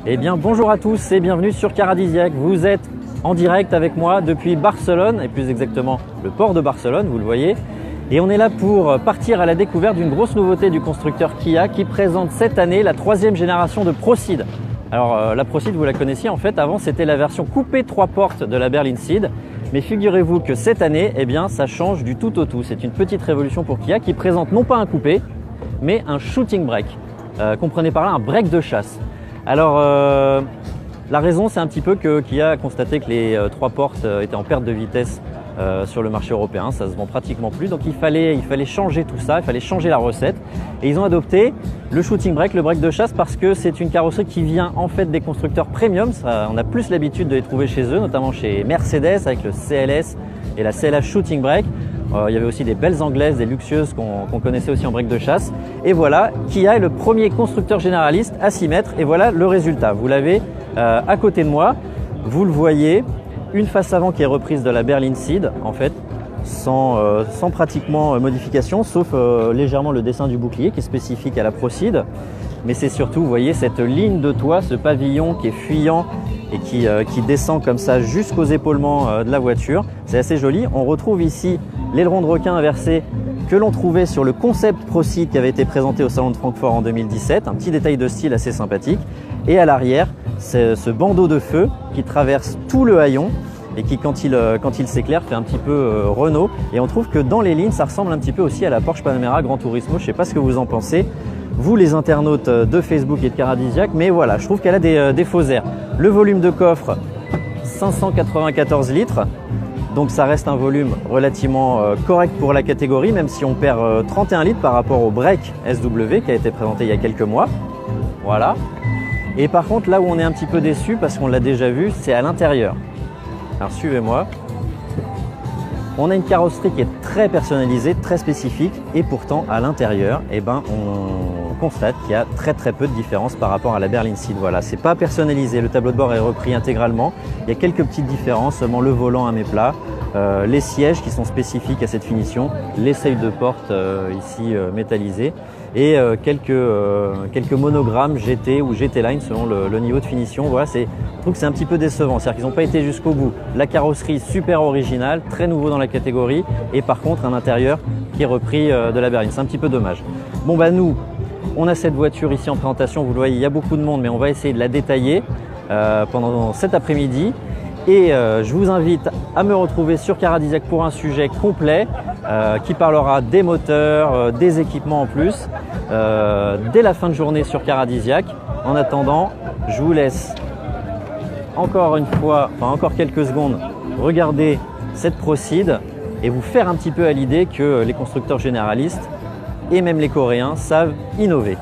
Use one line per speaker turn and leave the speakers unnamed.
Eh bien bonjour à tous et bienvenue sur Caradisiac. Vous êtes en direct avec moi depuis Barcelone et plus exactement le port de Barcelone, vous le voyez. Et on est là pour partir à la découverte d'une grosse nouveauté du constructeur Kia qui présente cette année la 3e génération de ProSeed. Alors la ProSeed vous la connaissiez en fait, avant c'était la version coupée 3 portes de la berline Seed. Mais figurez-vous que cette année, eh bien, ça change du tout au tout. C'est une petite révolution pour Kia qui présente non pas un coupé, mais un shooting brake. Comprenez par là un break de chasse. Alors la raison c'est un petit peu que Kia a constaté que les 3 portes étaient en perte de vitesse sur le marché européen, ça se vend pratiquement plus, donc il fallait changer tout ça, il fallait changer la recette et ils ont adopté le shooting brake, le break de chasse parce que c'est une carrosserie qui vient en fait des constructeurs premium. On a plus l'habitude de les trouver chez eux, notamment chez Mercedes avec le CLS et la CLH shooting brake. Il y avait aussi des belles anglaises, des luxueuses qu'on connaissait aussi en break de chasse. Et voilà, Kia est le premier constructeur généraliste à s'y mettre. Et voilà le résultat. Vous l'avez à côté de moi. Vous le voyez, une face avant qui est reprise de la berline Seed, en fait, sans pratiquement modification, sauf légèrement le dessin du bouclier qui est spécifique à la ProSeed. Mais c'est surtout, vous voyez, cette ligne de toit, ce pavillon qui est fuyant et qui descend comme ça jusqu'aux épaulements de la voiture. C'est assez joli. On retrouve ici l'aileron de requin inversé que l'on trouvait sur le concept ProSeed qui avait été présenté au salon de Francfort en 2017. Un petit détail de style assez sympathique. Et à l'arrière, c'est ce bandeau de feu qui traverse tout le haillon et qui, quand il s'éclaire, fait un petit peu Renault. Et on trouve que dans les lignes, ça ressemble un petit peu aussi à la Porsche Panamera Gran Turismo. Je ne sais pas ce que vous en pensez, vous les internautes de Facebook et de Caradisiac, mais voilà, je trouve qu'elle a des faux airs. Le volume de coffre, 594 litres. Donc ça reste un volume relativement correct pour la catégorie, même si on perd 31 litres par rapport au Break SW qui a été présenté il y a quelques mois. Voilà. Et par contre, là où on est un petit peu déçu, parce qu'on l'a déjà vu, c'est à l'intérieur. Alors suivez-moi. On a une carrosserie qui est très personnalisée, très spécifique, et pourtant à l'intérieur, eh ben, on constate qu'il y a très peu de différence par rapport à la berline Seed. Voilà, c'est pas personnalisé, le tableau de bord est repris intégralement. Il y a quelques petites différences, seulement le volant à méplat, les sièges qui sont spécifiques à cette finition, les seuils de porte ici métallisés et quelques monogrammes GT ou GT Line selon le niveau de finition. Voilà, je trouve que c'est un petit peu décevant, c'est-à-dire qu'ils n'ont pas été jusqu'au bout. La carrosserie super originale, très nouveau dans la catégorie, et par contre un intérieur qui est repris de la berline. C'est un petit peu dommage. Bon bah nous, on a cette voiture ici en présentation, vous le voyez, il y a beaucoup de monde, mais on va essayer de la détailler pendant cet après-midi. Et je vous invite à me retrouver sur Caradisiac pour un sujet complet qui parlera des moteurs, des équipements en plus, dès la fin de journée sur Caradisiac. En attendant, je vous laisse encore quelques secondes regarder cette ProSeed et vous faire un petit peu à l'idée que les constructeurs généralistes et même les Coréens savent innover.